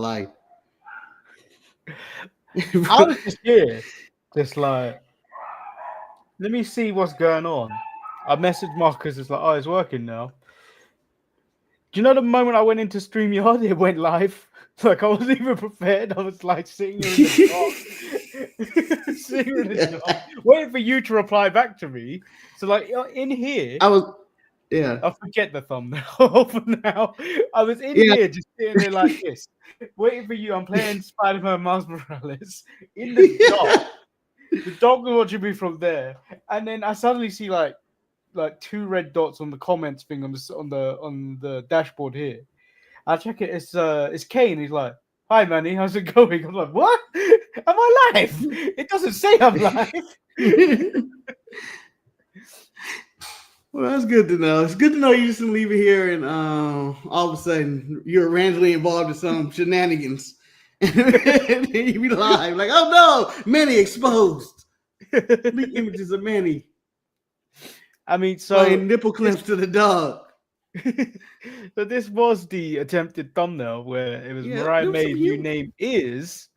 life. I was just here, just like, let me see what's going on. I messaged Marcus. It's like, oh, it's working now. Do you know the moment I went into StreamYard, it went live? Like I wasn't even prepared. I was like sitting here in the dark, sitting in the dark, waiting for you to reply back to me. So like in here, I forget the thumbnail for now. I was in here just sitting there like this, waiting for you. I'm playing Spider-Man Miles Morales in the dark. The dog was watching me from there, and then I suddenly see like 2 red dots on the comments thing on the dashboard here. I check it. It's Kane. He's like, "Hi, Manny. How's it going?" I'm like, "What? Am I live? It doesn't say I'm live." Well, that's good to know. It's good to know you just didn't leave it here and all of a sudden you're randomly involved in some shenanigans. And then you be live, like, oh no, Manny exposed. Leak images of Manny. I mean, playing nipple clips to the dog. So this was the attempted thumbnail where it was Mariah May's new name is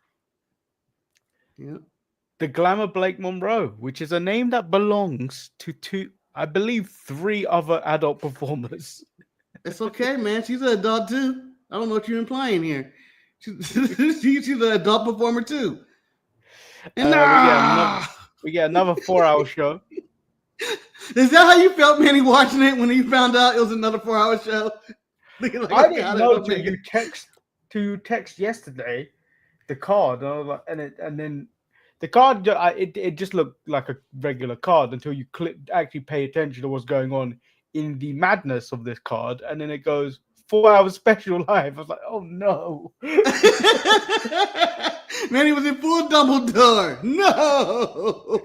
the Glamour Blake Monroe, which is a name that belongs to 3 other adult performers. It's okay, man. She's an adult too. I don't know what you're implying here. She's an adult performer too. And we get another 4-hour show. Is that how you felt, Manny, watching it when you found out it was another 4-hour show? Like, I didn't know until you text yesterday the card, and I was like, and then the card it just looked like a regular card until you actually pay attention to what's going on in the madness of this card, and then it goes 4-hour special live. I was like, oh no. Man, he was in full Dumbledore. No.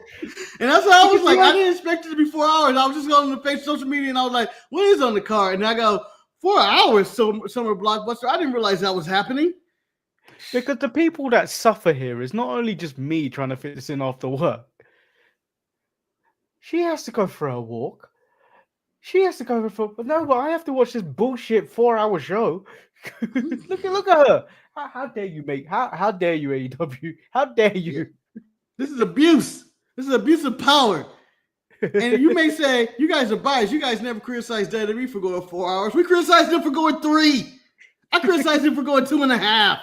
And that's why I was like, I didn't expect it to be 4 hours. I was just going to face social media and I was like, what is on the card? And I go, 4 hours, Summer Blockbuster. I didn't realize that was happening. Because the people that suffer here is not only just me trying to fit this in after work. She has to go for a walk. She has to go for, but no, but I have to watch this bullshit 4-hour show. look at her. How dare you how dare you, AEW? How dare you? This is abuse. This is abuse of power. And you may say, you guys are biased. You guys never criticized WWE for going 4 hours. We criticized them for going 3. I criticized them for going 2.5.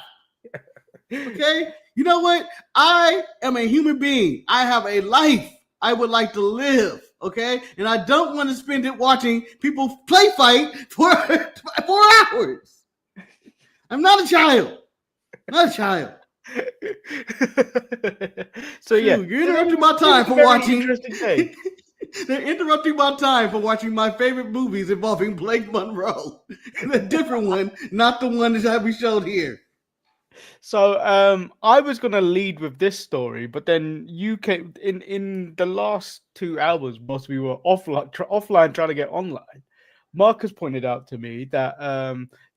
Okay? You know what? I am a human being. I have a life I would like to live. Okay? And I don't want to spend it watching people play fight for 4 hours. I'm not a child. Not a child. So yeah, you're interrupting my time for watching. They're interrupting my time for watching my favorite movies involving Blake Monroe. And a different one, not the one that we showed here. So I was gonna lead with this story, but then you came in the last 2 hours whilst we were offline trying to get online. Marcus pointed out to me that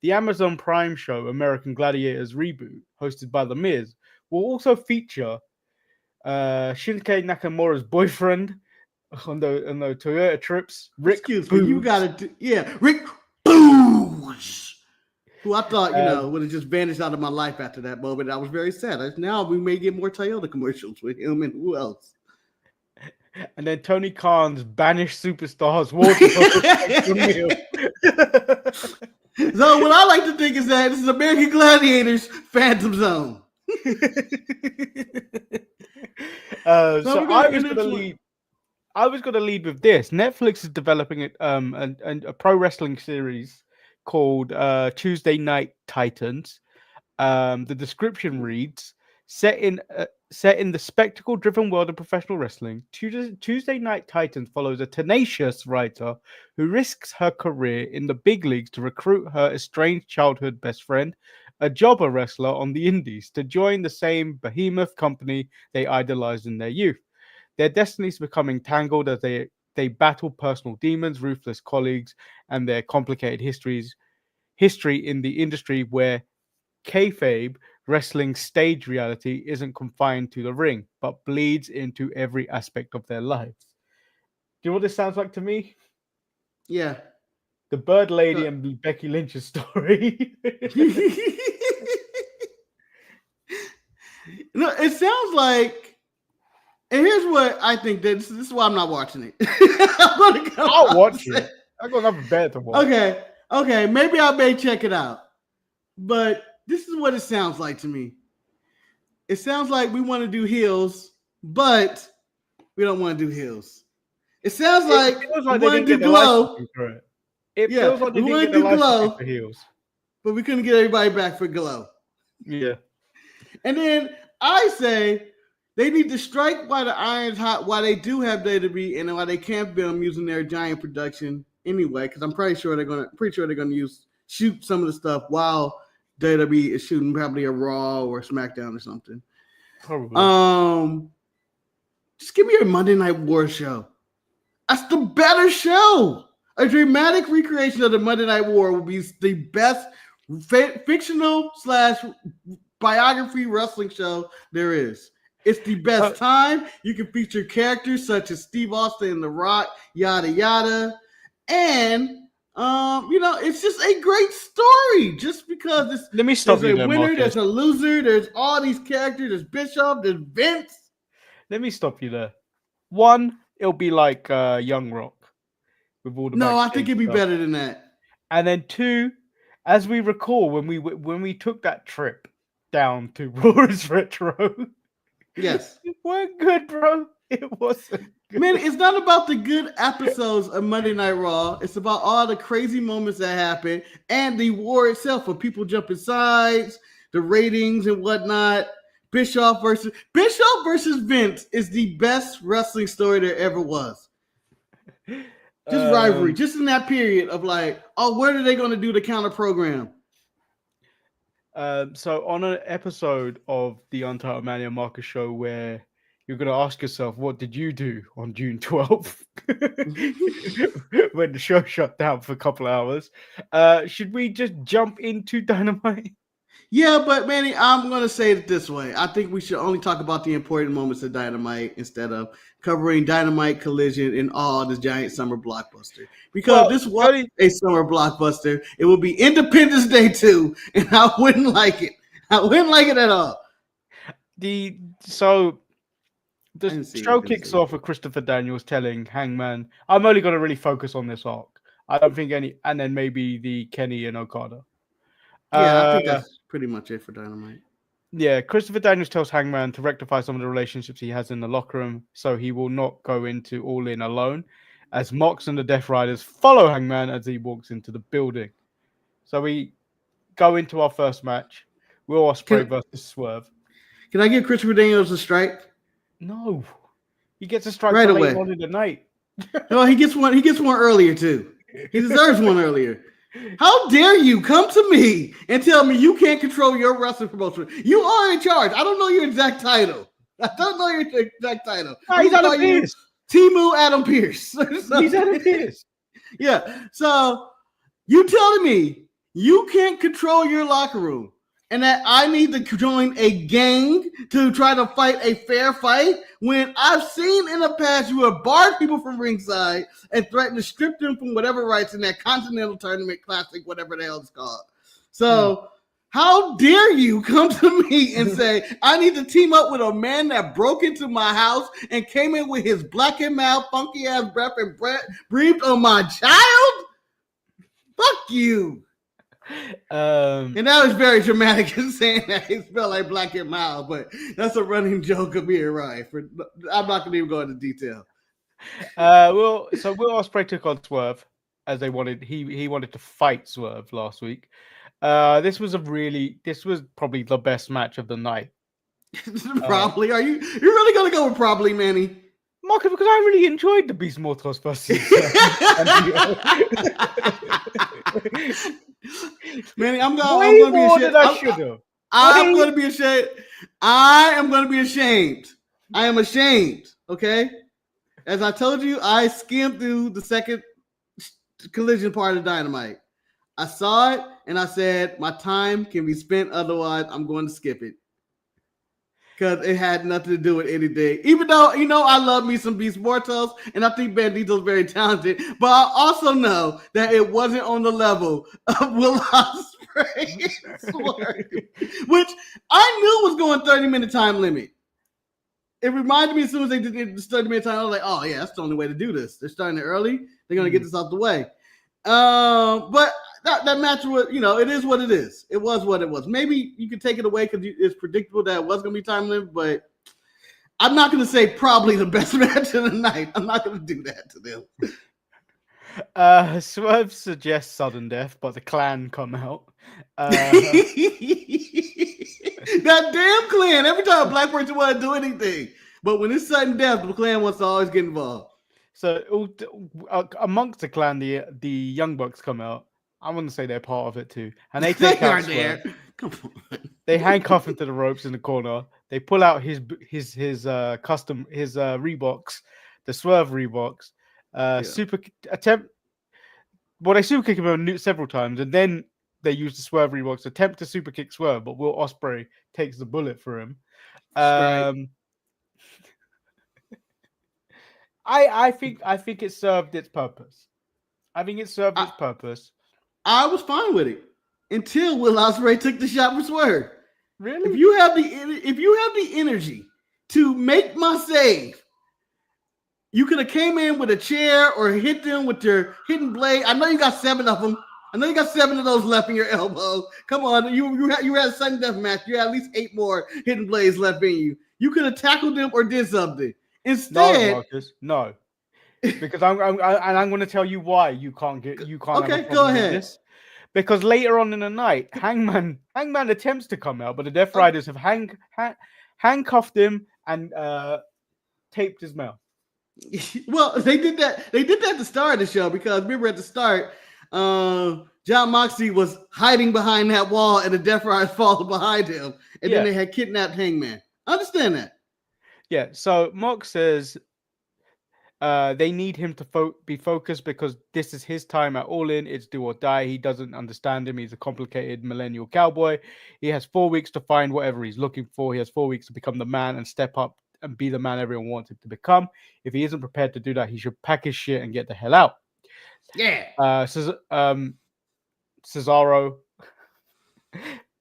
the Amazon Prime show American Gladiators reboot, hosted by The Miz, will also feature Shinsuke Nakamura's boyfriend on the Toyota trips, Rick. Excuse me, you got to Rick Boogs, who I thought would have just vanished out of my life after that moment. I was very sad. Now we may get more Toyota commercials with him and who else. And then Tony Khan's banished superstars Walter. So what I like to think is that this is American Gladiators Phantom Zone. So I was going to lead with this. Netflix is developing a pro wrestling series called Tuesday Night Titans. The description reads: set in the spectacle-driven world of professional wrestling, Tuesday Night Titans follows a tenacious writer who risks her career in the big leagues to recruit her estranged childhood best friend, a jobber wrestler on the indies, to join the same behemoth company they idolized in their youth. Their destinies become entangled as they battle personal demons, ruthless colleagues, and their complicated history in the industry where kayfabe wrestling stage reality isn't confined to the ring, but bleeds into every aspect of their lives. Do you know what this sounds like to me? Yeah. The Bird Lady and Becky Lynch's story. No, it sounds like, and here's what I think. That this is why I'm not watching it. I'll watch it. I got nothing better to watch. Okay. Maybe I may check it out. But this is what it sounds like to me. It sounds like we want to do heels, but we don't want to do heels. It sounds like they want didn't to get do glow. It feels like they didn't get the license for heels. But we couldn't get everybody back for glow. Yeah. And then I say they need to strike while the iron's hot, while they do have WWE, and while they can't film using their giant production anyway, because I'm pretty sure they're gonna shoot some of the stuff while WWE is shooting probably a Raw or SmackDown or something. Probably. Just give me a Monday Night War show. That's the better show. A dramatic recreation of the Monday Night War would be the best fictional / biography wrestling show there is. It's the best time. You can feature characters such as Steve Austin and The Rock, yada yada, and it's just a great story. Just because let me stop you there, winner, Marcus. There's a loser. There's all these characters. There's Bishop. There's Vince. Let me stop you there. One, it'll be like Young Rock with all the. No, I think it'd be better than that. And then two, as we recall when we took that trip down to Raw's Retro. Yes. It weren't good, bro. It wasn't good. Man, it's not about the good episodes of Monday Night Raw. It's about all the crazy moments that happen and the war itself of people jumping sides, the ratings and whatnot. Bischoff versus Vince is the best wrestling story there ever was. Just rivalry. Just in that period of like, what are they going to do to counter program? So on an episode of the Untitled Manny and Marcus show where you're going to ask yourself, what did you do on June 12th when the show shut down for a couple of hours? Should we just jump into Dynamite? Yeah, but Manny, I'm going to say it this way. I think we should only talk about the important moments of Dynamite instead of covering Dynamite, Collision, and all this giant summer blockbuster. Because this was a summer blockbuster. It will be Independence Day 2, and I wouldn't like it. I wouldn't like it at all. The show kicks off with Christopher Daniels telling Hangman, I'm only going to really focus on this arc. I don't think and then maybe the Kenny and Okada. Yeah, I think that's pretty much it for Dynamite. Yeah, Christopher Daniels tells Hangman to rectify some of the relationships he has in the locker room so he will not go into All In alone, as Mox and the Death Riders follow Hangman as he walks into the building. So we go into our first match, Will Osprey versus Swerve. Can I give Christopher Daniels a strike? No. He gets a strike right away. Late on in the night. No, he gets one earlier too. He deserves one earlier. How dare you come to me and tell me you can't control your wrestling promotion? You are in charge. I don't know your exact title. He's Adam Pearce. Timu Adam Pearce. He's Adam Pearce. Yeah. So you telling me you can't control your locker room and that I need to join a gang to try to fight a fair fight when I've seen in the past you have barred people from ringside and threatened to strip them from whatever rights in that Continental Tournament Classic, whatever the hell it's called. So how dare you come to me and say, I need to team up with a man that broke into my house and came in with his blackened mouth, funky ass breath, and breathed on my child? Fuck you. And that was very dramatic in saying that it smelled like black and mild, but that's a running joke of me, right? I'm not gonna even go into detail. Will Ospreay took on Swerve as they wanted. He wanted to fight Swerve last week. This was probably the best match of the night. Probably. Are you really gonna go with probably, Manny? Marcus, because I really enjoyed the Beast Mortos versus Manny, I'm gonna be ashamed. I'm gonna be ashamed. I am gonna be ashamed. I am ashamed. Okay. As I told you, I skimmed through the second Collision part of Dynamite. I saw it and I said, my time can be spent. Otherwise, I'm going to skip it. Because it had nothing to do with anything. Even though, I love me some Beast Mortos, and I think Bandito's very talented, but I also know that it wasn't on the level of Will Ospreay, which I knew it was going 30-minute time limit. It reminded me as soon as they did the 30-minute time, I was like, oh yeah, that's the only way to do this. They're starting it early. They're gonna get this out the way. But that match was, it is what it is. It was what it was. Maybe you could take it away because it's predictable that it was gonna be time limit, but I'm not gonna say probably the best match of the night. I'm not gonna do that to them. Swerve suggests sudden death, but the Clan come out. That damn Clan. Every time a black person want to do anything, but when it's sudden death, the Clan wants to always get involved. So amongst the Clan, the Young Bucks come out. I want to say they're part of it too, and they take out Swerve. Come on. They handcuff him to the ropes in the corner. They pull out his custom Reeboks, the Swerve Reeboks. Super attempt. Well, they super kick him several times, and then they use the Swerve Reeboks, attempt to super kick Swerve, but Will Ospreay takes the bullet for him. I think it served its purpose. I think it served its purpose. I was fine with it until Will Ospreay took the shot for Swerve. Really? If you have the energy to make my save, you could have came in with a chair or hit them with your hidden blade. I know you got 7 of them. I know you got 7 of those left in your elbow. Come on, you had a sudden death match. You had at least 8 more hidden blades left in you. You could have tackled them or did something. Instead, no, Marcus, no, because I'm going to tell you why you can't. Okay, go ahead. Because later on in the night, Hangman attempts to come out, but the Death Riders have handcuffed him and taped his mouth. Well, they did that. They did that at the start of the show because remember at the start, John Moxley was hiding behind that wall, and the Death Riders followed behind him, and then they had kidnapped Hangman. I understand that. Yeah. So Mox says they need him to be focused because this is his time at All In. It's do or die. He doesn't understand him. He's a complicated millennial cowboy. He has 4 weeks to find whatever he's looking for. He has 4 weeks to become the man and step up and be the man everyone wants him to become. If he isn't prepared to do that, he should pack his shit and get the hell out. Yeah. Cesaro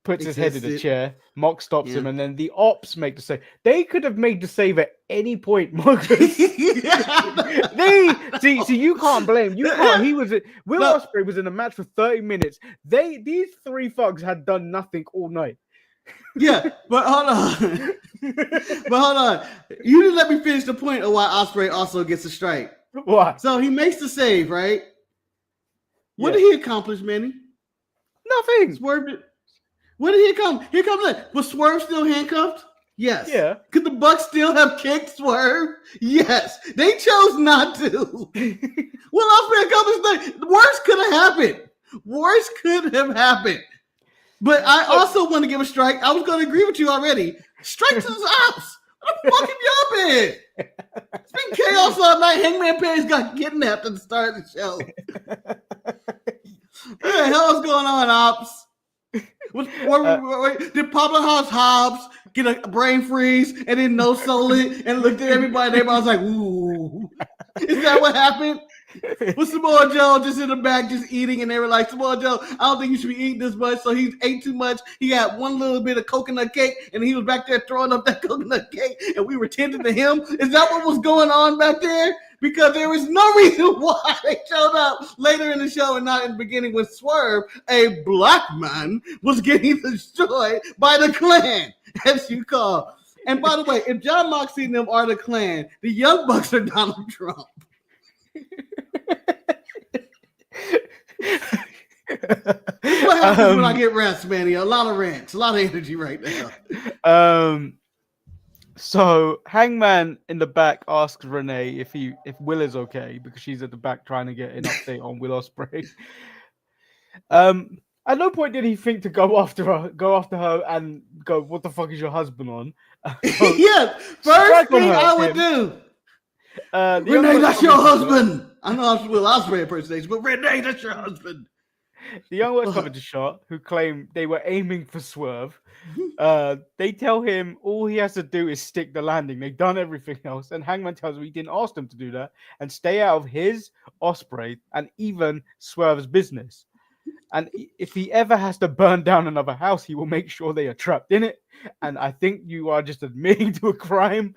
puts his head in the chair. Mox stops him, and then the Ops make the save. They could have made the save at any point, Marcus. See, you can't blame. You can't. Will Ospreay was in a match for 30 minutes. These 3 thugs had done nothing all night. Yeah, but hold on. You didn't let me finish the point of why Ospreay also gets a strike. Why? So he makes the save, right? What did he accomplish, Manny? Nothing. Swerve. What did he come? Here comes that. Was Swerve still handcuffed? Yes. Yeah. Could the Bucks still have kicked Swerve? Yes. They chose not to. Well, Ospreay accomplished that. The worst could have happened. Worst could have happened. But I also want to give a strike. I was going to agree with you already. Strike to the Ops. What the fuck have y'all been? It's been chaos all night. Hangman Page got kidnapped at the start of the show. What the hell is going on, Ops? Did Pablo Hobbs get a brain freeze and then no soul it and looked at everybody and everybody was like, ooh. Is that what happened? Was Samoa Joe just in the back just eating and they were like, Samoa Joe, I don't think you should be eating this much. So he ate too much. He had one little bit of coconut cake and he was back there throwing up that coconut cake and we were tending to him. Is that what was going on back there? Because there was no reason why they showed up later in the show and not in the beginning when Swerve, a black man, was getting destroyed by the Clan, as you call. And by the way, if John Moxley and them are the Clan, the Young Bucks are Donald Trump. What happens when I get rest, Manny? A lot of rants, a lot of energy right now. So Hangman in the back asks Renee if Will is okay because she's at the back trying to get an update on Will Ospreay. At no point did he think to go after her and go, "What the fuck is your husband on?" Yeah, first thing I would do. Renee, that's your husband. I know I'm Will Ospreay impersonation, but Renee, that's your husband. The Young Bucks come into shot, who claim they were aiming for Swerve. They tell him all he has to do is stick the landing. They've done everything else, and Hangman tells him he didn't ask them to do that and stay out of his, Ospreay, and even Swerve's business. And if he ever has to burn down another house, he will make sure they are trapped in it. And I think you are just admitting to a crime.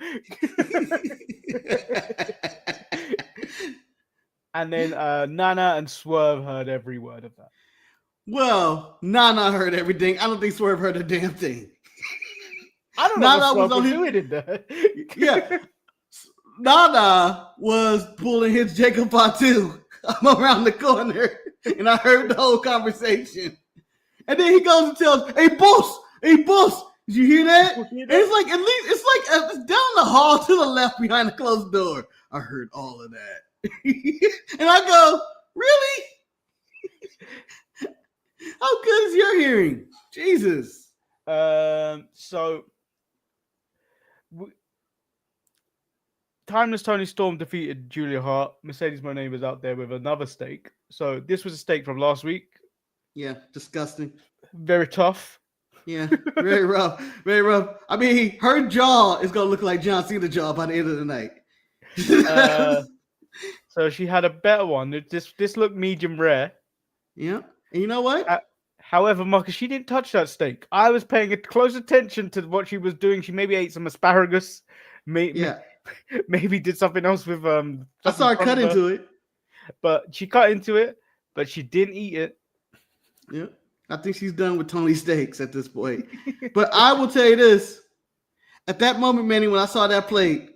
And then Nana and Swerve heard every word of that. Well, Nana heard everything. I don't think Swerve heard a damn thing. I don't know Nana what Swerve was on was his doing in there. yeah. Nana was pulling his Jacob Fatu around the corner, and I heard the whole conversation. And then he goes and tells, "Hey boss, did you hear that?" And it's like at least it's like down the hall to the left behind the closed door. I heard all of that, and I go, "Really? How good is your hearing?" Jesus. Timeless Tony Storm defeated Julia Hart. Mercedes Moné was out there with another steak. So this was a steak from last week. Yeah, disgusting. Very tough. Yeah, very rough. Very rough. I mean, her jaw is going to look like John Cena's jaw by the end of the night. So she had a better one. This looked medium rare. Yeah. And you know what? However, Marcus, she didn't touch that steak. I was paying close attention to what she was doing. She maybe ate some asparagus. Maybe did something else with I saw her cut into it. But she cut into it, but she didn't eat it. Yeah. I think she's done with Tony Steaks at this point. But I will tell you this. At that moment, Manny, when I saw that plate,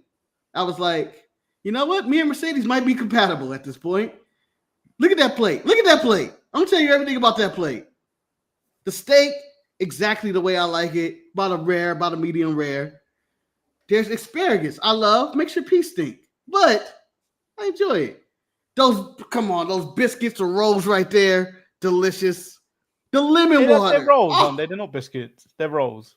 I was like, you know what? Me and Mercedes might be compatible at this point. Look at that plate. Look at that plate. I'm going to tell you everything about that plate. The steak, exactly the way I like it. About a medium rare. There's asparagus. I love. Makes your pea stink. But I enjoy it. Those biscuits or rolls right there. Delicious. The lemon water. They're rolls, aren't they? They're not biscuits. They're rolls.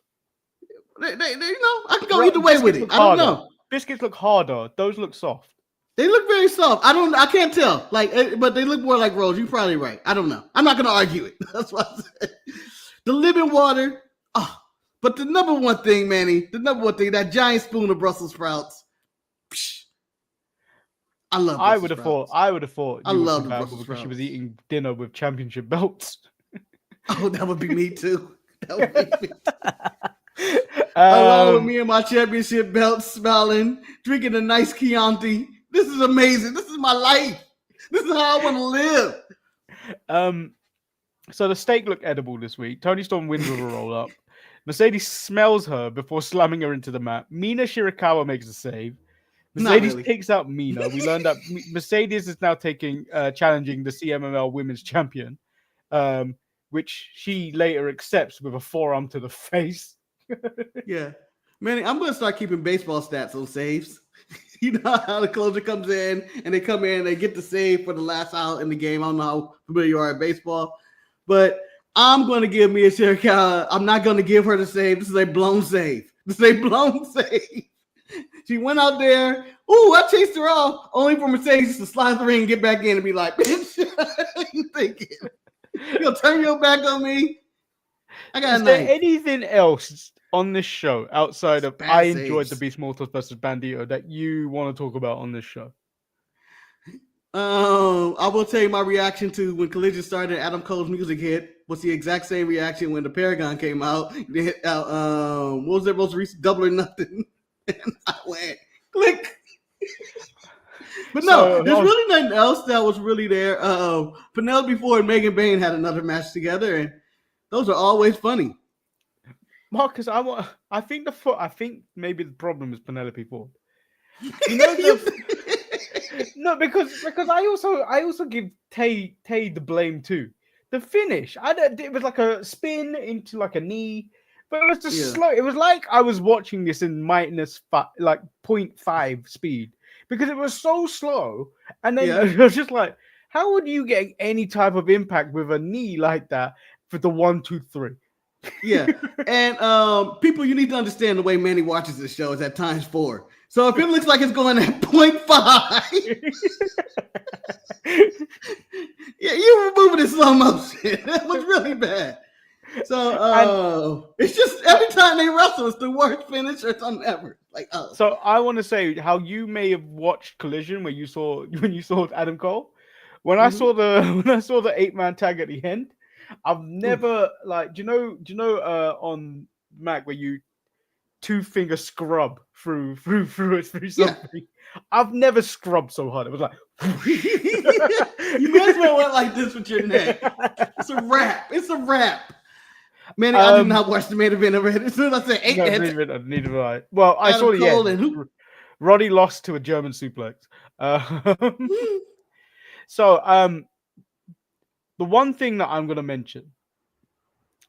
They I can go either way with it. I don't know. Biscuits look harder. Those look soft. They look very soft. I can't tell. But they look more like rolls. You're probably right. I don't know. I'm not going to argue it. That's what I said. The lemon water. Oh, but the number one thing, Manny, that giant spoon of Brussels sprouts. Psh, I love. I would have thought. I love Brussels sprouts because she was eating dinner with championship belts. Oh, that would be me too. That would be me too. Along with me and my championship belt, smiling, drinking a nice Chianti. This is amazing. This is my life. This is how I want to live. So the steak looked edible this week. Tony Storm wins with a roll up. Mercedes smells her before slamming her into the mat. Mina Shirakawa makes a save. Mercedes takes out Mina. We learned that Mercedes is now challenging the CMLL Women's Champion, which she later accepts with a forearm to the face. Yeah. Manny, I'm going to start keeping baseball stats on saves. You know how the closer comes in and they come in, they get the save for the last out in the game. I don't know how familiar you are at baseball, but I'm going to give Mia Shirakawa. I'm not going to give her the save. This is a blown save. She went out there. Ooh, I chased her off only for Mercedes to slide the ring and get back in and be like, bitch, what you thinking? You'll turn your back on me? I got Is there anything else on this show outside of I enjoyed the Beast Mortals versus Bandito that you want to talk about on this show? I will tell you my reaction to when Collision started. Adam Cole's music hit was the exact same reaction when the Paragon came out. They hit out, what was their most recent Double or Nothing? And I went click. But no, there's really nothing else that was really there. Penelope Ford and Megan Bayne had another match together, and those are always funny. Marcus, I think maybe the problem is Penelope Ford. You know, no, because I also give Tay the blame too. The finish, it was like a spin into like a knee, but it was just slow. It was like I was watching this in -0.5 speed because it was so slow, and then it was just like, how would you get any type of impact with a knee like that for the 1, 2, 3? Yeah, and people, you need to understand the way Manny watches this show is at ×4. So if it looks like it's going at 0.5, yeah, you were moving in slow motion. That was really bad. So it's just every time they wrestle, it's the worst finish or something ever. So I want to say how you may have watched Collision when you saw Adam Cole. when I saw the 8-man tag at the end, I've never like do you know on Mac where you 2-finger scrub through something. Yeah. I've never scrubbed so hard. It was like you may as well went like this with your neck. It's a wrap. It's a wrap. Manny, I did not watch the main event already. As soon as I said 8 right. Well, I saw the end. Roddy lost to a German suplex. So the one thing that I'm gonna mention,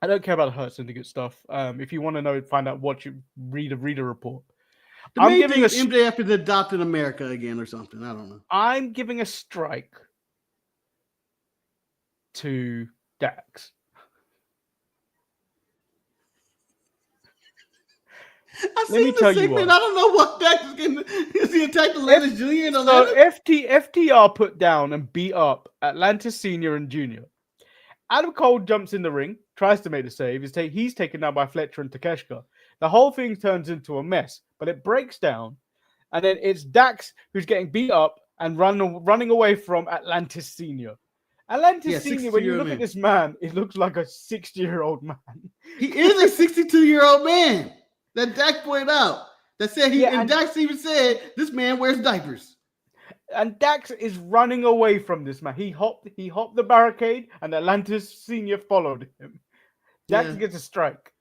I don't care about the Hurt Syndicate stuff. If you want to know, find out what you read a report. The main thing is MJF is adopted America again or something. I don't know. I'm giving a strike to Dax. Let me tell you what. I don't know what Dax is getting. Is he attacked Atlantis Jr. and Atlanta? So FTR put down and beat up Atlantis Sr. and Jr. Adam Cole jumps in the ring, tries to make the save. He's taken down by Fletcher and Takeshita. The whole thing turns into a mess, but it breaks down. And then it's Dax who's getting beat up and running away from Atlantis Sr. Atlantis Sr., when you look at this man, it looks like a 60-year-old man. He is a 62-year-old man. That Dax pointed out. That said and Dax even said this man wears diapers. And Dax is running away from this man. He hopped the barricade, and Atlantis Senior followed him. Dax gets a strike.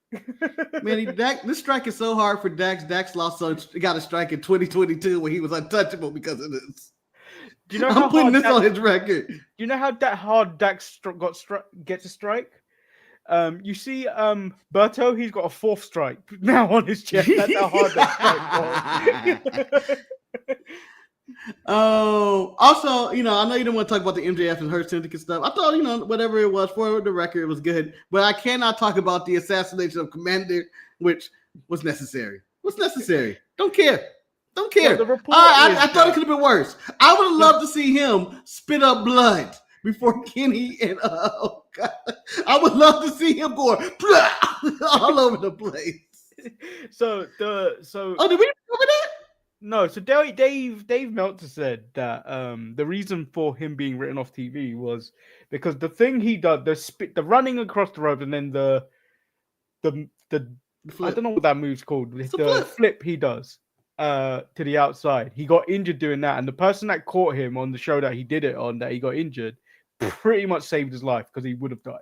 Man, this strike is so hard for Dax. Dax got a strike in 2022 when he was untouchable because of this. Do you know I'm putting this on his record. Do you know how hard Dax gets a strike? You see, Berto, he's got a 4th strike now on his chest. That's how hard that strike was. Also, I know you don't want to talk about the MJF and Hurt Syndicate stuff. I thought, whatever it was, for the record, it was good. But I cannot talk about the assassination of Commander, which was necessary. What's necessary? Don't care. Well, I thought it could have been worse. I would have loved to see him spit up blood before Kenny and God. I would love to see him go all over the place. So did we cover that? No, so Dave Meltzer said that the reason for him being written off TV was because the thing he does, the running across the rope, and then the I don't know what that move's called. The flip he does to the outside. He got injured doing that, and the person that caught him on the show that he did it on, that he got injured, pretty much saved his life because he would have died.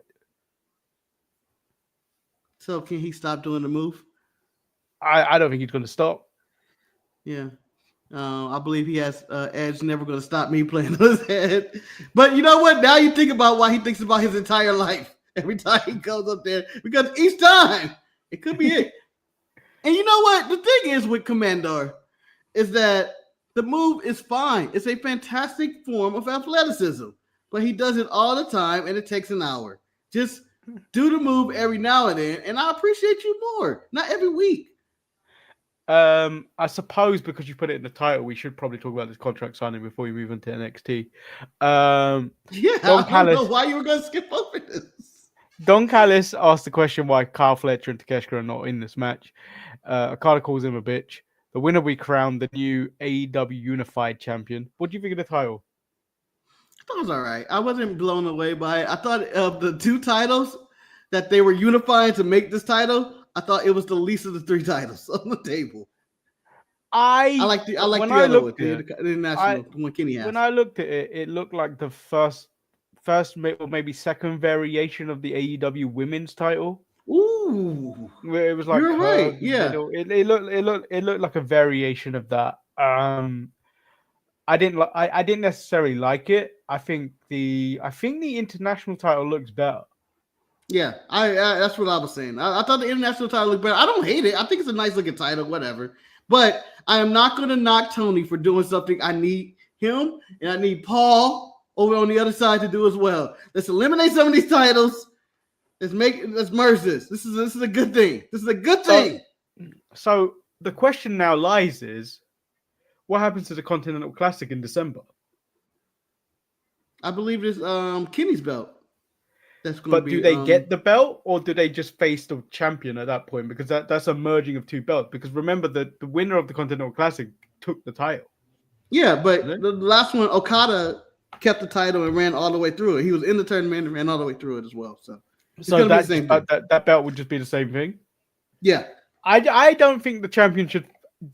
So can he stop doing the move? I don't think he's going to stop. Yeah. I believe he has Edge never going to stop me playing on his head. But you know what? Now you think about why he thinks about his entire life every time he goes up there. Because each time, it could be it. And you know what? The thing is with Commander is that the move is fine. It's a fantastic form of athleticism. But he does it all the time, and it takes an hour. Just do the move every now and then, and I appreciate you more. Not every week. I suppose because you put it in the title, we should probably talk about this contract signing before we move into NXT. I don't know why you were going to skip over this. Don Callis asked the question why Kyle Fletcher and Takeshita are not in this match. Okada calls him a bitch. The winner we crowned the new AEW Unified Champion. What do you think of the title? I thought it was all right. I wasn't blown away by it. I thought of the 2 titles that they were unifying to make this title, I thought it was the least of the 3 titles on the table. I like the other one, the international one Kenny has. When I looked at it, it looked like the first or maybe second variation of the AEW women's title. Ooh, where it was like you're right. Yeah, it looked like a variation of that. I didn't necessarily like it. I think the international title looks better. Yeah, that's what I was saying. I thought the international title looked better. I don't hate it. I think it's a nice looking title, whatever. But I am not going to knock Tony for doing something. I need him and I need Paul over on the other side to do as well. Let's eliminate some of these titles. Let's merge this. This is a good thing. This is a good thing. So the question now lies is, what happens to the Continental Classic in December? I believe it's Kenny's belt. But do they get the belt, or do they just face the champion at that point? Because that's a merging of 2 belts. Because remember that the winner of the Continental Classic took the title. Yeah, but the last one, Okada kept the title and ran all the way through it. He was in the tournament and ran all the way through it as well. So that belt would just be the same thing. Yeah, I don't think the champion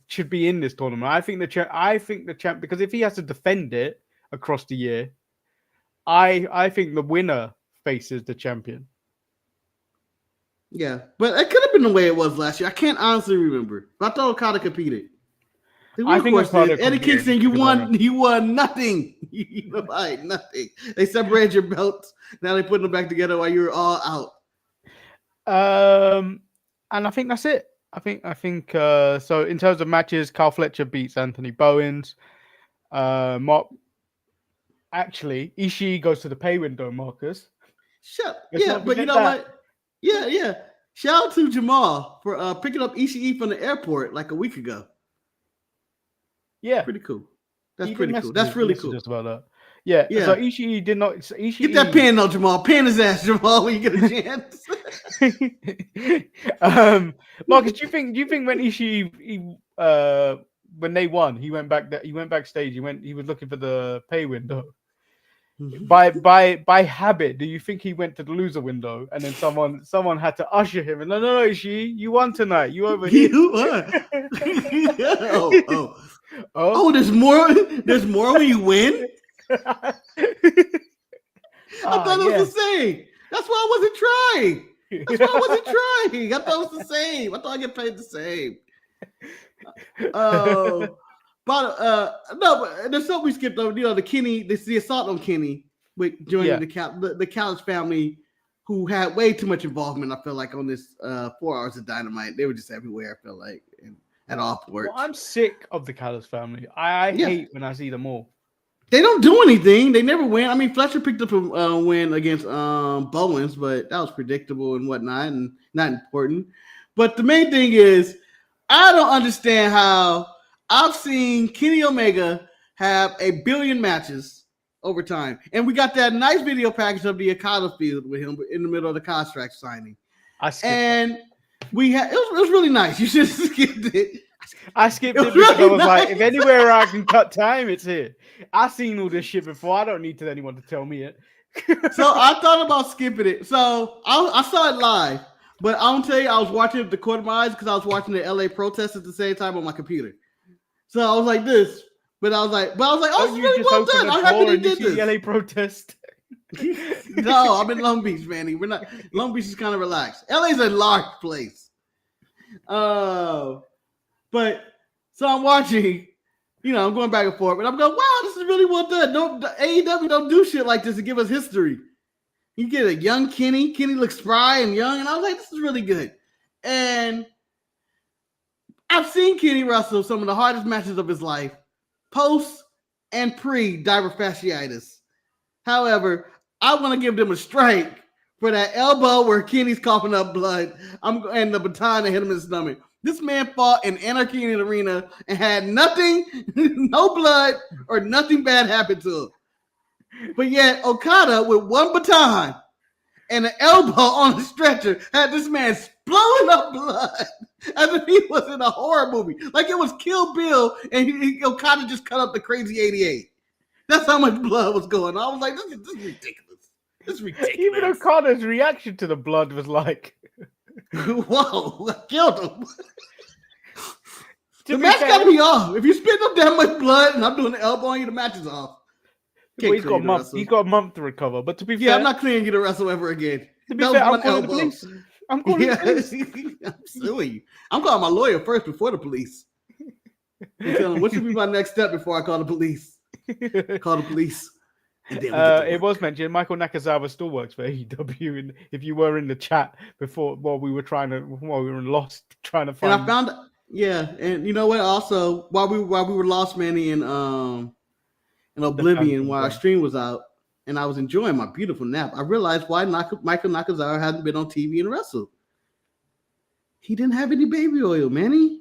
should be in this tournament. I think the champ, because if he has to defend it across the year, I think the winner faces the champion. Yeah, but it could have been the way it was last year. I can't honestly remember. But I thought Okada competed. I think Eddie Kingston, you won nothing. You won nothing. They separated your belts. Now they're putting them back together while you're all out. And I think that's it. I think so in terms of matches, Carl Fletcher beats Anthony Bowens. Actually, Ishii goes to the pay window, Marcus. But you know what? Yeah. Shout out to Jamal for picking up Ishii from the airport like a week ago. Yeah. Pretty cool. That's pretty cool. That's really cool. Just about that. Yeah. So Ishii did not. Get that pen though, Jamal. Pen his ass, Jamal, when you get a chance. Marcus, do you think when Ishii when they won, he went backstage, he was looking for the pay window. By habit, do you think he went to the loser window and then someone had to usher him and no, Ishii, you won tonight. You over here. You won. Oh, there's more. There's more when you win. I thought it was the same. That's why I wasn't trying. I thought it was the same. I thought I get paid the same. But there's something we skipped over. You know, the assault on Kenny with joining the Callis family, who had way too much involvement. I feel like on this 4 hours of Dynamite, they were just everywhere. I feel like at all ports. Well, I'm sick of the Callis family. I hate when I see them all. They don't do anything. They never win. I mean, Fletcher picked up a win against Bowens, but that was predictable and whatnot and not important. But the main thing is, I don't understand how I've seen Kenny Omega have 1 billion matches over time. And we got that nice video package of the Okada feud with him in the middle of the contract signing. It was really nice. You should have skipped it. I skipped it because I was like, if anywhere I can cut time, it's here. I've seen all this shit before. I don't need anyone to tell me it. So I thought about skipping it. So I saw it live, but I'll tell you, I was watching it with the corner of my eyes because I was watching the LA protests at the same time on my computer. So I was like this, but I was like, oh, it's really well done. I'm happy they did this. The LA protest. No, I'm in Long Beach, Manny. We're not. Long Beach is kind of relaxed. LA's a large place. But so I'm watching, I'm going back and forth, but I'm going, wow, this is really well done. AEW don't do shit like this to give us history. You get a young Kenny. Kenny looks spry and young, and I was like, this is really good. And I've seen Kenny wrestle some of the hardest matches of his life, post and pre diver fasciitis. However, I want to give them a strike for that elbow where Kenny's coughing up blood. And the baton that hit him in the stomach. This man fought in Anarchy in the Arena and had nothing, no blood, or nothing bad happened to him. But yet Okada, with one baton and an elbow on the stretcher, had this man blowing up blood as if he was in a horror movie. Like it was Kill Bill and Okada just cut up the Crazy 88. That's how much blood was going on. I was like, this is ridiculous. This is ridiculous. Even Okada's reaction to the blood was like... Whoa, I killed him. The match got to be off. If you spit up that much blood and I'm doing the elbow on you, the match is off. Well, he's got a month to recover. But to be fair, I'm not clearing you to wrestle ever again. To be fair, I'm calling the police. I'm calling the police. I'm suing you. I'm calling my lawyer first before the police. I'm telling him, what should be my next step before I call the police? Call the police. It was mentioned Michael Nakazawa still works for AEW, and if you were in the chat before while we were lost trying to find, and I found and you know what? Also, while we were lost, Manny, in Oblivion, while our stream was out, and I was enjoying my beautiful nap, I realized why Michael Nakazawa hadn't been on TV and wrestled. He didn't have any baby oil, Manny.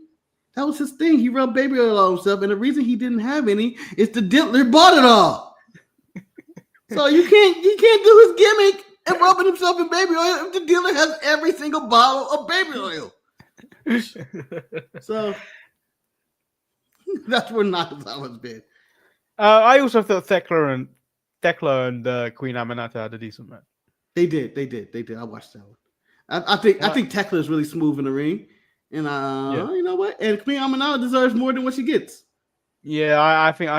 That was his thing. He rubbed baby oil on himself, and the reason he didn't have any is the Diddler bought it all. So he can't do his gimmick and rubbing himself in baby oil if the dealer has every single bottle of baby oil. So that's where Nakazawa's been. I also thought Thekla Tekla and Queen Aminata had a decent match. They did. I watched that one. I think Tekla is really smooth in the ring, and you know what? And Queen Aminata deserves more than what she gets. Yeah, I think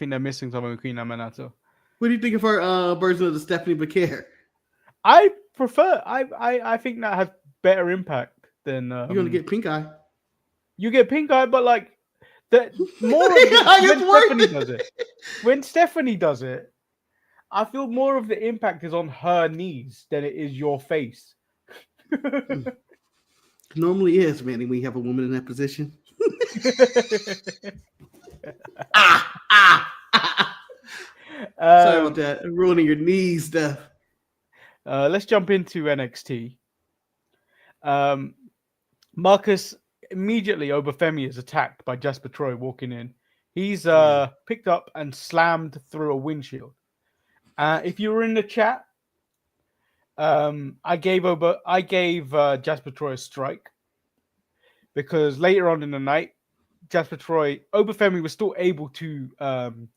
they're missing something with Queen Aminata. What do you think of her version of the Stephanie McCare? I prefer. I think that has better impact than. You're gonna get pink eye. You get pink eye, but like the more of it, when Stephanie does it, I feel more of the impact is on her knees than it is your face. Normally is, Manny, when you have a woman in that position. Sorry about that. I'm ruining your knees stuff. Let's jump into NXT. Marcus immediately Obafemi is attacked by Jasper Troy walking in. He's picked up and slammed through a windshield. If you were in the chat, I gave Jasper Troy a strike because later on in the night, Obafemi was still able to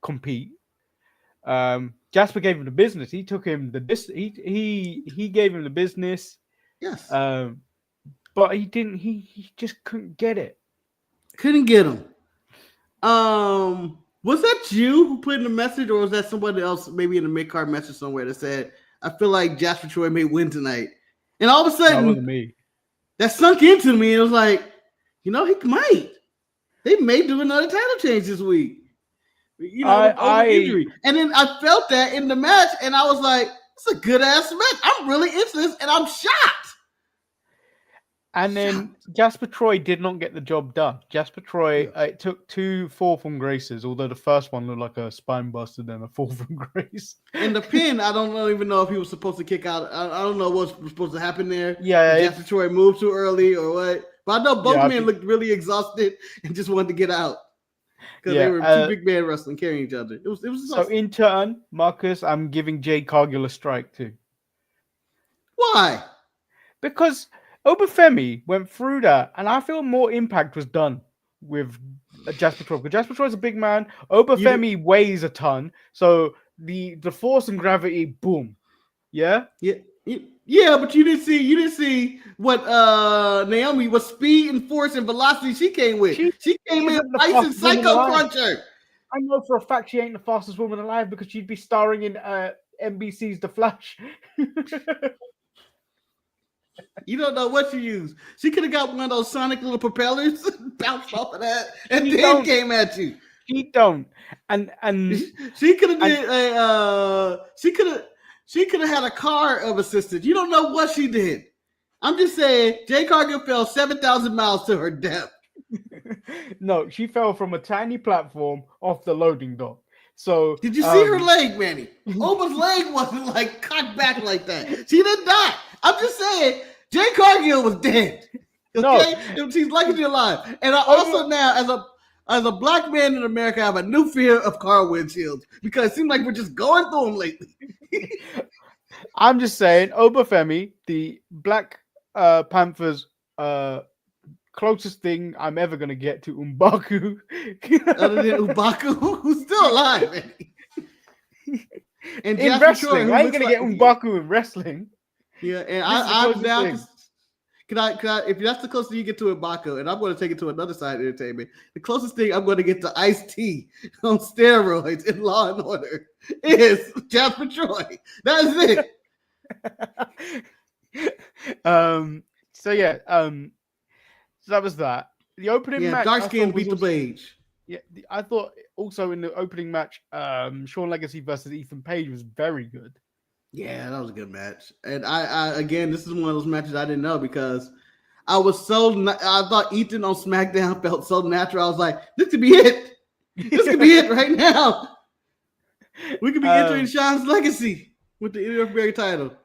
compete. Jasper gave him the business. He took him he gave him the business. Yes. But he didn't. He just couldn't get it. Couldn't get him. Was that you who put in the message, or was that somebody else, maybe in the mid-card message somewhere that said, "I feel like Jasper Troy may win tonight," and all of a sudden, that wasn't me. That sunk into me. It was like, he might. They may do another title change this week. Over injury, and then I felt that in the match, and I was like, "It's a good ass match. I'm really into this, and I'm shocked." And then Jasper Troy did not get the job done. Jasper Troy, it took 2 fall from graces, although the first one looked like a spine buster than a fall from grace. In the pin, I don't even know if he was supposed to kick out. I don't know what was supposed to happen there. Yeah, Jasper Troy moved too early or what. But I know both men looked really exhausted and just wanted to get out. Because they were two big men wrestling, carrying each other. It was so in turn, Marcus, I'm giving Jade Cargill a strike too. Why? Because Obafemi went through that, and I feel more impact was done with Jasper Troy. Because Jasper Troy's a big man. Obafemi weighs a ton, so the force and gravity, boom, yeah. Yeah, but you didn't see what Naomi, what speed and force and velocity she came with. She came in ice and psycho cruncher. I know for a fact she ain't the fastest woman alive because she'd be starring in NBC's The Flash. You don't know what she used. She could have got one of those sonic little propellers, bounced off of that, and then came at you. She don't. And she could have did she could have had a car of assistance. You don't know what she did. I'm just saying, Jade Cargill fell 7,000 miles to her death. No, she fell from a tiny platform off the loading dock. So did you see her leg, Manny? Oba's leg wasn't like cocked back like that. She didn't die. I'm just saying, Jade Cargill was dead. Okay, no. She's lucky to be alive. And I also now, as a black man in America, I have a new fear of car windshields because it seems like we're just going through them lately. I'm just saying, Obafemi, the Black Panthers' closest thing I'm ever going to get to M'Baku. Other than M'Baku, who's still alive, man. And in wrestling, I ain't going to get M'Baku in wrestling. Yeah, and I'm down. Can I, if that's the closest you get to M'Baku, and I'm going to take it to another side of entertainment, the closest thing I'm going to get to Ice-T on steroids in Law and Order is Jasper Troy. That is it. So that was that. The opening match. Dark skin beat the beige. Yeah, I thought also in the opening match, Sean Legacy versus Ethan Page was very good. Yeah, that was a good match. And I again, this is one of those matches I didn't know because I thought Ethan on SmackDown felt so natural. I was like, this could be it. This could be it right now. We could be entering Sean's legacy with the NWA title.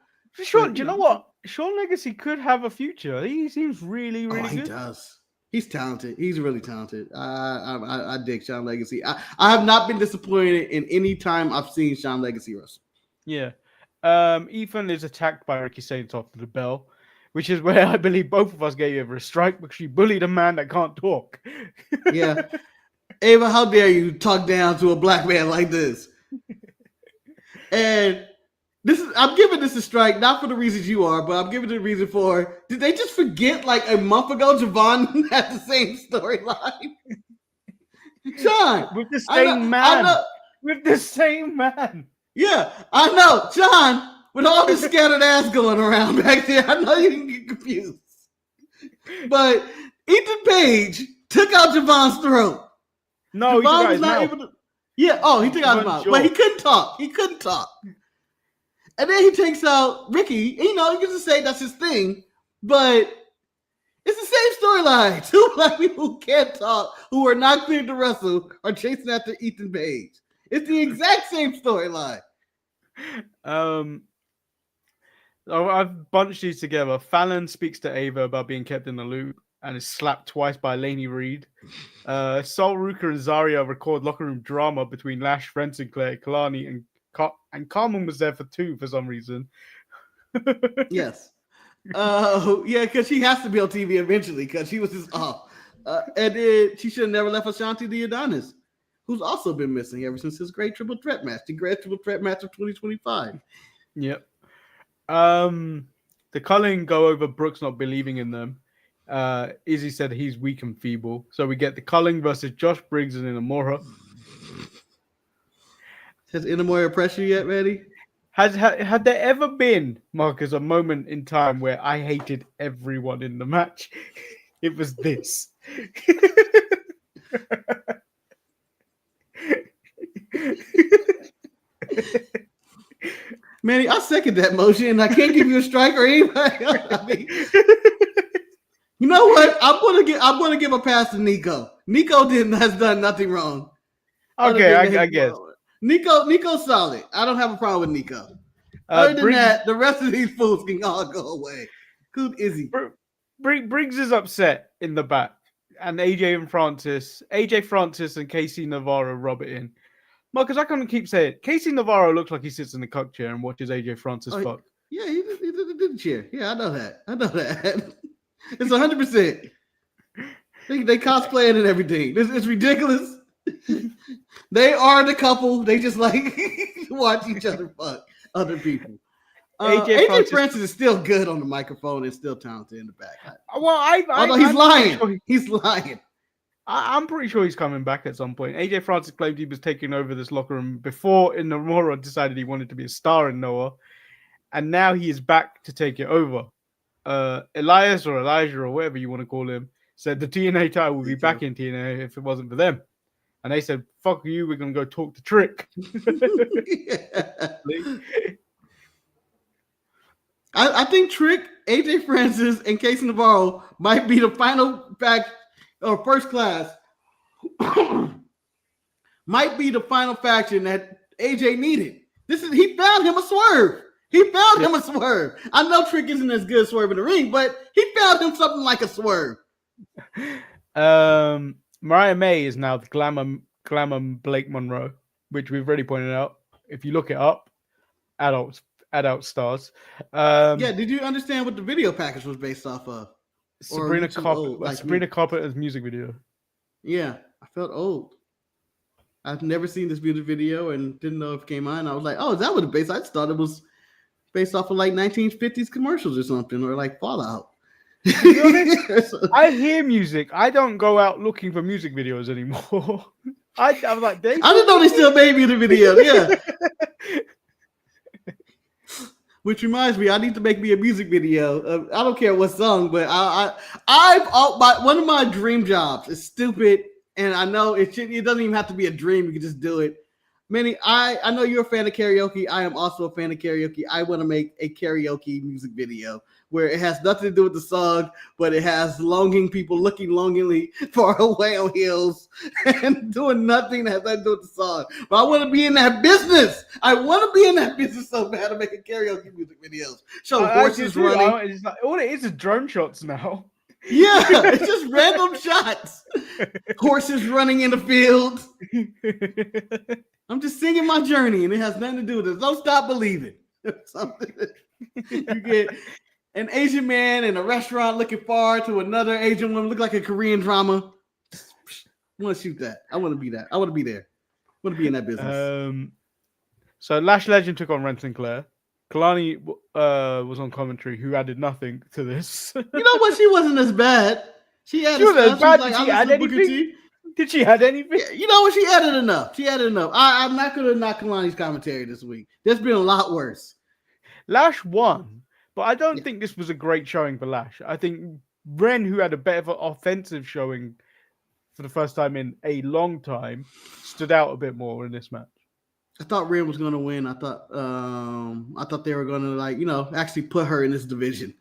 Sean, do you know what? Sean Legacy could have a future. He seems really, really good. He does. He's talented. He's really talented. I dig Sean Legacy. I have not been disappointed in any time I've seen Sean Legacy wrestle. Yeah. Ethan is attacked by Ricky Saints after the bell, which is where I believe both of us gave her a strike because she bullied a man that can't talk. Yeah. Ava, how dare you talk down to a black man like this? And I'm giving this a strike, not for the reasons you are, but I'm giving it a reason for. Did they just forget like a month ago Javon had the same storyline? John, with the same man. With the same man. Yeah, I know, John. With all this scattered ass going around back there, I know you can get confused. But Ethan Page took out Javon's throat. No, Javon was not able to. Yeah, he took out his mouth, but he couldn't talk. And then he takes out Ricky. You know, he gets to say that's his thing, but it's the same storyline. Two black people who can't talk, who are not cleared to wrestle, are chasing after Ethan Page. It's the exact same storyline. I've bunched these together. Fallon speaks to Ava about being kept in the loop and is slapped twice by Lainey Reed. Sol Ruka and Zarya record locker room drama between Lash, Fred Sinclair, Kalani, and Carmen was there for 2 for some reason. Yes. Yeah, because she has to be on TV eventually because she was just off. And then she should have never left Ashanti the Adonis, who's also been missing ever since his great triple threat match, the great triple threat match of 2025. Yep. The Culling go over Brooks not believing in them. Izzy said he's weak and feeble. So we get the Culling versus Josh Briggs and Inamura. Has Inamura pressure yet, Reddy? Had there ever been, Marcus, a moment in time where I hated everyone in the match? It was this. Manny, I second that motion. I can't give you a strike or anybody else. I mean, you know what? I'm gonna give a pass to Nico. Nico has done nothing wrong. Okay, I guess. Nico's solid. I don't have a problem with Nico. Other than that, the rest of these fools can all go away. Who is he? Briggs is upset in the back, and AJ Francis and Casey Navarro rub it in. Marcus, I can't keep saying it. Casey Navarro looks like he sits in the cuck chair and watches AJ Francis fuck. Yeah, he did the chair. Yeah, I know that. It's 100%. They cosplaying and everything. It's ridiculous. They are the couple. They just like watch each other fuck other people. AJ Francis is still good on the microphone and still talented in the back. Although he's lying. He's lying. I'm pretty sure he's coming back at some point. AJ Francis claimed he was taking over this locker room before Inamura decided he wanted to be a star in Noah. And now he is back to take it over. Elias or Elijah or whatever you want to call him said the TNA title would be back in TNA if it wasn't for them. And they said, fuck you, we're going to go talk to Trick. I think Trick, AJ Francis, and Casey Navarro might be the final or first class might be the final faction that AJ needed. He found him a swerve. I know Trick isn't as good as Swerve in the ring, but he found him something like a swerve. Mariah May is now the glamour Blake Monroe, which we've already pointed out. If you look it up, adult stars. Did you understand what the video package was based off of? Sabrina Carpenter's music video. Yeah, I felt old. I've never seen this music video and didn't know if it came on. I was like, oh, is that what it's based? I just thought it was based off of like 1950s commercials or something, or like Fallout. I hear music. I don't go out looking for music videos anymore. I was like, I didn't know they still made music videos. Yeah. Which reminds me, I need to make me a music video. I don't care what song, but one of my dream jobs is stupid, and I know it doesn't even have to be a dream. You can just do it. Manny, I know you're a fan of karaoke. I am also a fan of karaoke. I want to make a karaoke music video where it has nothing to do with the song, but it has longing people looking longingly far away on hills and doing nothing that has nothing to do with the song. But I want to be in that business. I want to be in that business so bad to make a karaoke music videos. Show horses running. It's like, all it is drone shots now. Yeah, it's just random shots. Horses running in the field. I'm just singing my journey, and it has nothing to do with it. Don't stop believing. You get an Asian man in a restaurant looking forward to another Asian woman, look like a Korean drama. I want to shoot that. I want to be that. I want to be there. I want to be in that business. So Lash Legend took on Ren Sinclair. Kalani was on commentary, who added nothing to this. You know what? She wasn't as bad. She added She was stuff. bad. She was Did like, she add anything? Did she add anything? Yeah, you know what? She added enough. I'm not going to knock Kalani's commentary this week. There's been a lot worse. Lash won, but I don't think this was a great showing for Lash. I think Ren, who had a better offensive showing for the first time in a long time, stood out a bit more in this match. I thought Ren was going to win. I thought they were going to actually put her in this division,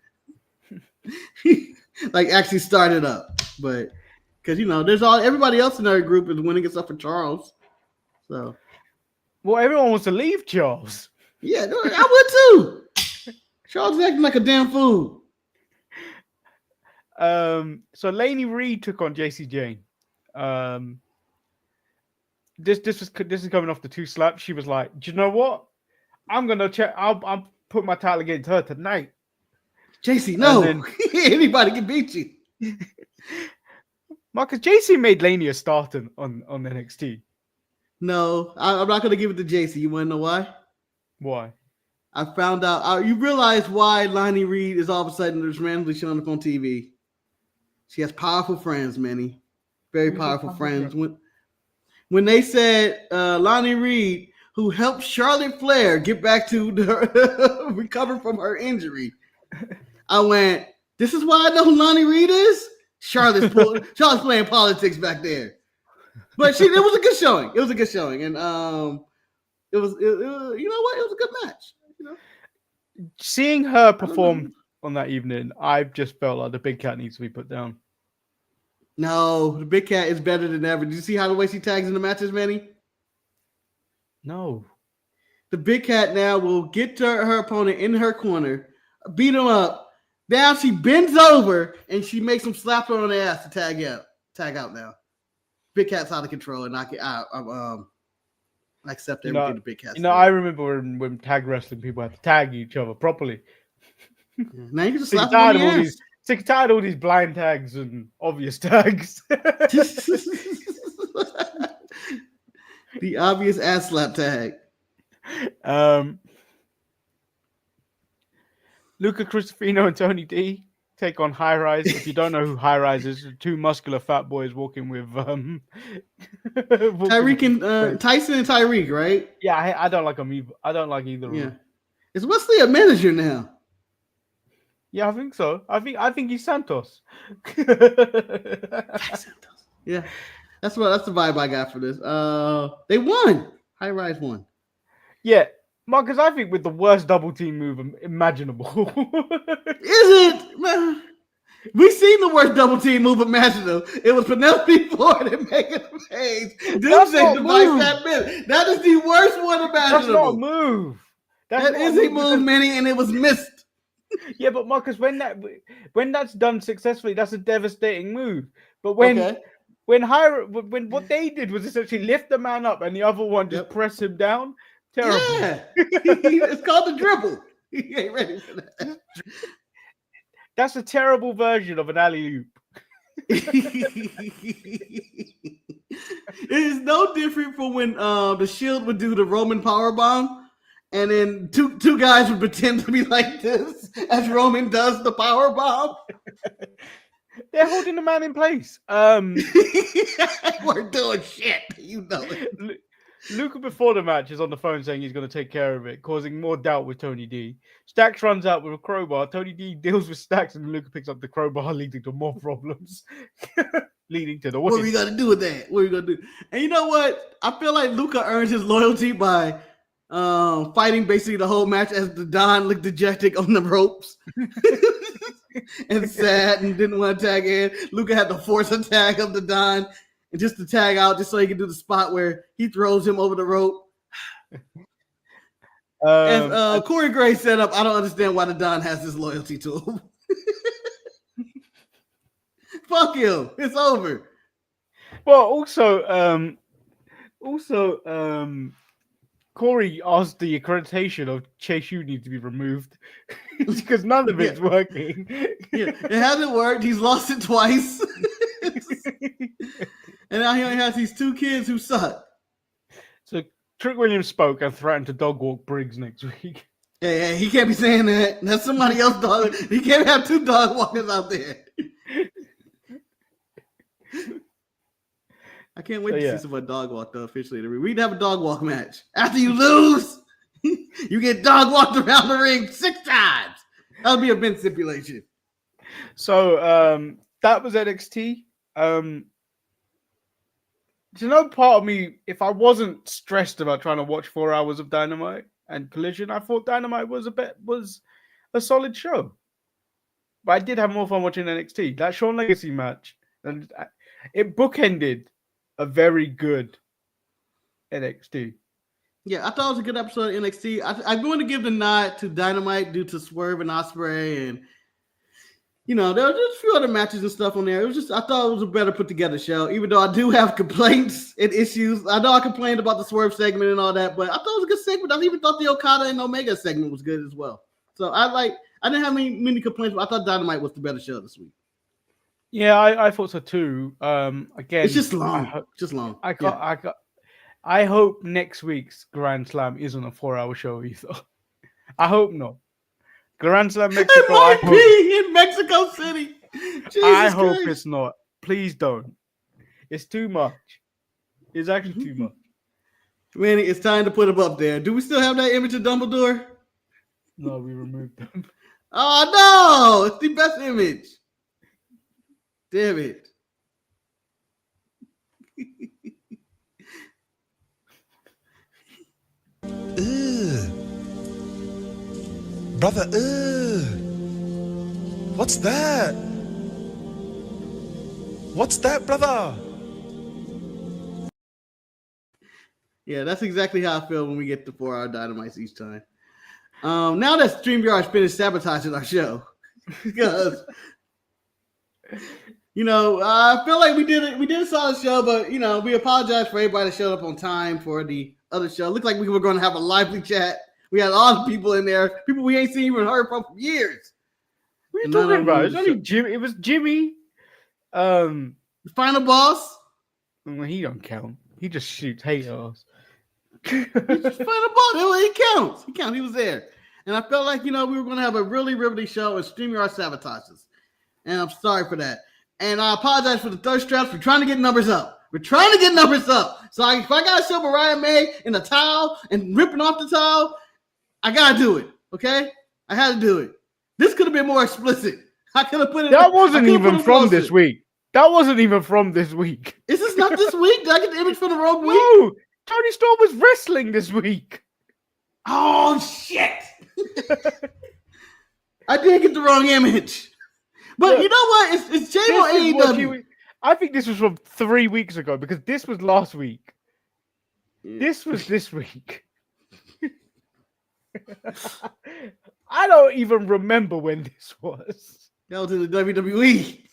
like actually start it up. But because there's everybody else in our group is winning except for Charles. So, well, everyone wants to leave Charles. Yeah, I would too. Charles is acting like a damn fool. So Lainey Reed took on JC Jane. This is coming off the 2 slaps. She was like, "Do you know what? I'm gonna check. I'll put my title against her tonight." JC, no, anybody can beat you. Marcus, JC made Lainey a starter on NXT. No, I'm not gonna give it to JC. You want to know why? Why? I found out. You realize why Lainey Reed is all of a sudden just randomly showing up on TV. She has powerful friends, Manny. Very powerful friends. When they said Lainey Reed, who helped Charlotte Flair get back to recover from her injury, I went, this is why I know who Lainey Reed is? Charlotte's playing politics back there. But it was a good showing. It was a good showing. And it was you know what? It was a good match. Seeing her perform on that evening, I've just felt like the Big Cat needs to be put down. No, the Big Cat is better than ever. Did you see how the way she tags in the matches, Manny? No. The Big Cat now will get to her opponent in her corner, beat him up. Now she bends over and she makes him slap her on the ass to tag out now. Big Cat's out of control, and I accept everything the Big Cat's doing. I remember when tag wrestling, people had to tag each other properly. Now you can just slap them on the ass. Sick tired of all these blind tags and obvious tags. The obvious ass slap tag. Luca Cristofino and Tony D take on High Rise. If you don't know who High Rise is, 2 muscular fat boys walking with Tyreek and Tyson and Tyreek, right? Yeah, I don't like them either. I don't like either of them. Is Wesley a manager now? Yeah, I think so. I think he's Santos. Yeah, that's the vibe I got for this. They won. High Rise won. Yeah, Marcus, I think with the worst double team move imaginable. Is it? Man, we seen the worst double team move imaginable. It was Penelope Ford and Megan Page. Doomsday Device that minute. That is the worst one imaginable. That's not a move. That is a move, Manny, and it was missed. Yeah, but Marcus, when that's done successfully, that's a devastating move. But when what they did was essentially lift the man up and the other one just press him down. Terrible. Yeah, it's called the dribble. He ain't ready for that. That's a terrible version of an alley-oop. It is no different from when the Shield would do the Roman powerbomb. And then two guys would pretend to be like this as Roman does the power bomb. They're holding the man in place. We're doing shit. You know it. Luca before the match is on the phone saying he's going to take care of it, causing more doubt with Tony D. Stacks runs out with a crowbar. Tony D deals with Stacks and Luca picks up the crowbar, leading to more problems. Leading to the win. What are we going to do with that? What are we going to do? And you know what? I feel like Luca earns his loyalty by fighting basically the whole match as the Don looked dejected on the ropes and sad and didn't want to tag in. Luca had to force a tag of the Don and just to tag out just so he could do the spot where he throws him over the rope. As Corey Gray set up, I don't understand why the Don has this loyalty to him. Fuck him. It's over. Well, also, Corey asked the accreditation of Chase U need to be removed because none of it's working. It hasn't worked. He's lost it twice. And now he only has these 2 kids who suck. So Trick Williams spoke and threatened to dog walk Briggs next week. Hey, he can't be saying that. That's somebody else's dog. He can't have 2 dog walkers out there. I can't wait to see some dog walk though officially. We'd have a dog walk match. After you lose, you get dog walked around the ring 6 times. That would be a Vince stipulation. So that was NXT. Do you know, part of me, if I wasn't stressed about trying to watch 4 hours of Dynamite and Collision, I thought Dynamite was a solid show. But I did have more fun watching NXT. That Shawn Legacy match, and it bookended a very good NXT. Yeah, I thought it was a good episode of NXT. I'm going to give the nod to Dynamite due to Swerve and Osprey, and there were just a few other matches and stuff on there. It was just, I thought it was a better put together show, even though I do have complaints and issues. I know I complained about the Swerve segment and all that, but I thought it was a good segment. I even thought the Okada and Omega segment was good as well. So I didn't have many complaints, but I thought Dynamite was the better show this week. Yeah, I thought so too. Again, it's just long. I hope next week's Grand Slam isn't a 4-hour show either. I hope not. Grand Slam Mexico. It might be in Mexico City. I hope it's not. Please don't. It's too much. It's actually too much. Manny, it's time to put him up there. Do we still have that image of Dumbledore? No, we removed them. Oh no! It's the best image. Damn it. Brother, what's that? What's that, brother? Yeah, that's exactly how I feel when we get to 4-hour Dynamites each time. Now that StreamYard's finished sabotaging our show, because I feel like we did a solid show, but we apologize for everybody that showed up on time for the other show. It looked like we were going to have a lively chat. We had all the people in there, people we ain't seen even heard from for years. What are you talking about? It's only Jimmy. It was Jimmy. The final boss. Well, he don't count. He just shoots haters. He's just final boss. He counts. He counts. He was there. And I felt like, we were going to have a really riveting show, and StreamYard sabotages. And I'm sorry for that. And I apologize for the thirst traps. We're trying to get numbers up. We're trying to get numbers up. So if I got to show Mariah May in a towel and ripping off the towel, I got to do it. Okay? I had to do it. This could have been more explicit. I could have put it. That wasn't even from this week. That wasn't even from this week. Is this not this week? Did I get the image from the wrong week? No. Tony Storm was wrestling this week. Oh, shit. I did get the wrong image. But you know what? It's shame on AEW. I think this was from 3 weeks ago because this was last week. Yeah. This was this week. I don't even remember when this was. That was in the WWE.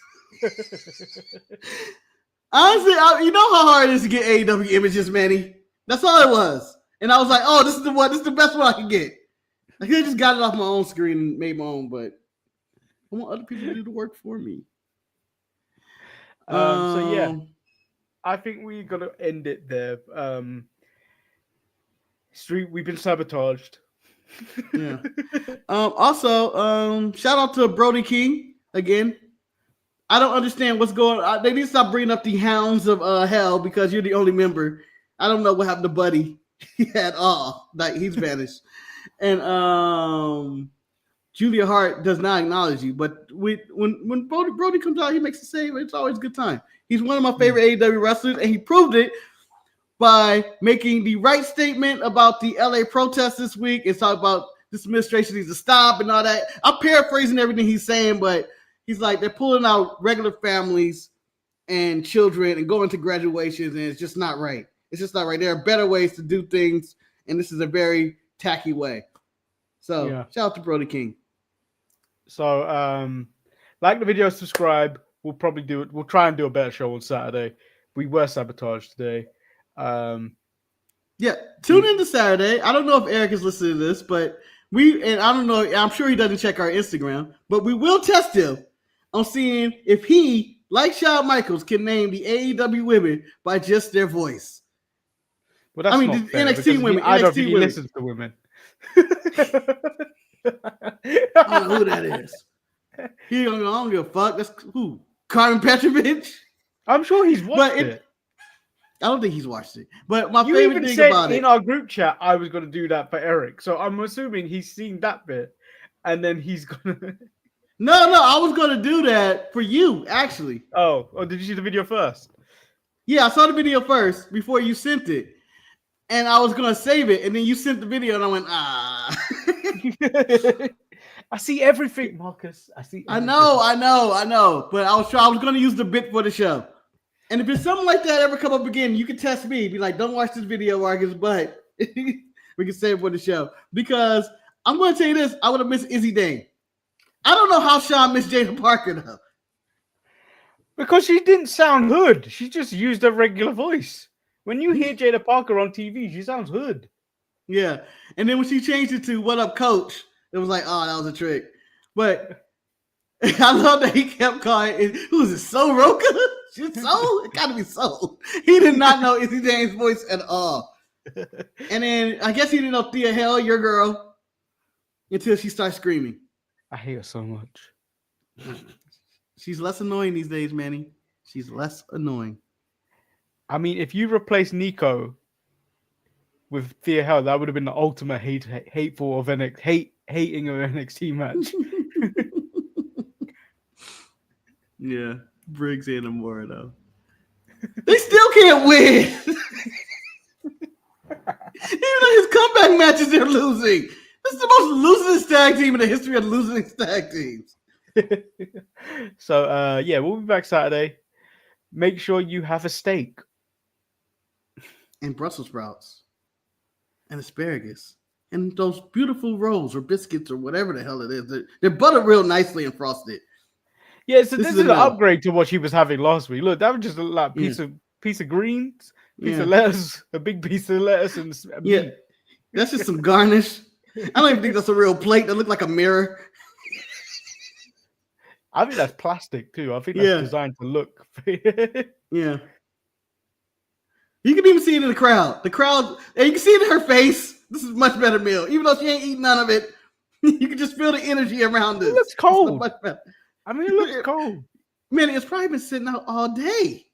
Honestly, you know how hard it is to get AEW images, Manny. That's all it was. And I was like, oh, this is the one. This is the best one I can get. I could have just got it off my own screen and made my own, but I want other people to do the work for me. So yeah, I think we're gonna end it there. We've been sabotaged. Yeah. Also, shout out to Brody King again. I don't understand what's going on. They need to stop bringing up the Hounds of Hell because you're the only member. I don't know what happened to Buddy at all. Like he's vanished. And Julia Hart does not acknowledge you. But when Brody comes out, he makes a save. It's always a good time. He's one of my favorite AEW wrestlers, and he proved it by making the right statement about the LA protests this week. It's all about this administration needs to stop and all that. I'm paraphrasing everything he's saying, but he's like, they're pulling out regular families and children and going to graduations, and it's just not right. It's just not right. There are better ways to do things, and this is a very tacky way. So shout out to Brody King. So like the video, subscribe. We'll probably do it. We'll try and do a better show on Saturday. We were sabotaged today. Tune in to Saturday. I don't know if Eric is listening to this, but I don't know. I'm sure he doesn't check our Instagram, but we will test him on seeing if he like Shawn Michaels, can name the AEW women by just their voice. Well, that's I mean, not the fair NXT women. I don't NXT think he women. listens to women. I don't know who that is. He don't, I don't give a fuck. That's who? Carmen Petrovich? I'm sure he's watched it. I don't think he's watched it. But my You favorite even thing said about in it. our group chat I was going to do that for Eric. So I'm assuming he's seen that bit. And then he's going to... No, I was going to do that for you, actually. Oh, did you see the video first? Yeah, I saw the video first before you sent it. And I was going to save it. And then you sent the video and I went, ah. I see everything, Marcus. I see everything. I know. But I was going to use the bit for the show. And if it's something like that ever come up again, you can test me. Be like, don't watch this video, Marcus, but we can save it for the show. Because I'm going to tell you this, I would have missed Izzy Dane. I don't know how Sean missed Jada Parker, though. Because she didn't sound hood. She just used her regular voice. When you hear Jada Parker on TV, she sounds hood. Yeah. And then when she changed it to What Up, Coach, it was like, oh, that was a trick. But I love that he kept calling it. Who is it? So Roka? She's so? It got to be so. He did not know Izzy Dane's voice at all. And then I guess he didn't know Thea Hell, your girl, until she starts screaming. I hate her so much. She's less annoying these days, Manny. She's less annoying. I mean, if you replace Nico with Thea Hell, that would have been the ultimate hateful of hating of NXT match. Yeah, Briggs and Amora though. They still can't win. Even though his comeback matches they're losing. This is the most losing tag team in the history of losing tag teams. So yeah, we'll be back Saturday. Make sure you have a steak. And Brussels sprouts. And asparagus. And those beautiful rolls or biscuits or whatever the hell it is. They're buttered real nicely and frosted. Yeah, so this is an no. upgrade to what she was having last week. Look, that was just a like, piece of greens, piece of lettuce, a big piece of lettuce, and meat. That's just some garnish. I don't even think that's a real plate. That looked like a mirror. I think that's plastic too. I think that's designed to look. Yeah. You can even see it in the crowd. The crowd, and you can see it in her face. This is a much better meal. Even though she ain't eating none of it, you can just feel the energy around it. It looks cold. Much better. I mean, it looks cold. Man, it's probably been sitting out all day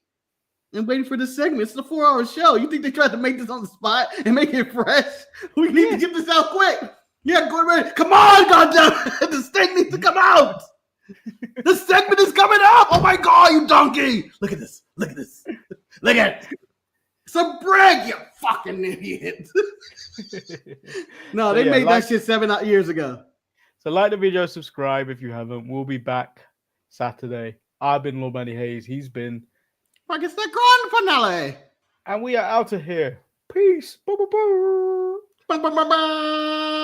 and waiting for this segment. It's a 4-hour show. You think they tried to make this on the spot and make it fresh? We need to get this out quick. Yeah, go ready. Come on, goddamn. The steak needs to come out. The segment is coming up. Oh my God, you donkey. Look at this. Look at this. Look at it. Some bread, you fucking idiot. No, they made that shit 7 years ago. So like the video, subscribe if you haven't. We'll be back Saturday. I've been Lord Manny Hayes. He's been Marcus the Grand Finale. And we are out of here. Peace. Bye, bye, bye. Bye, bye, bye, bye.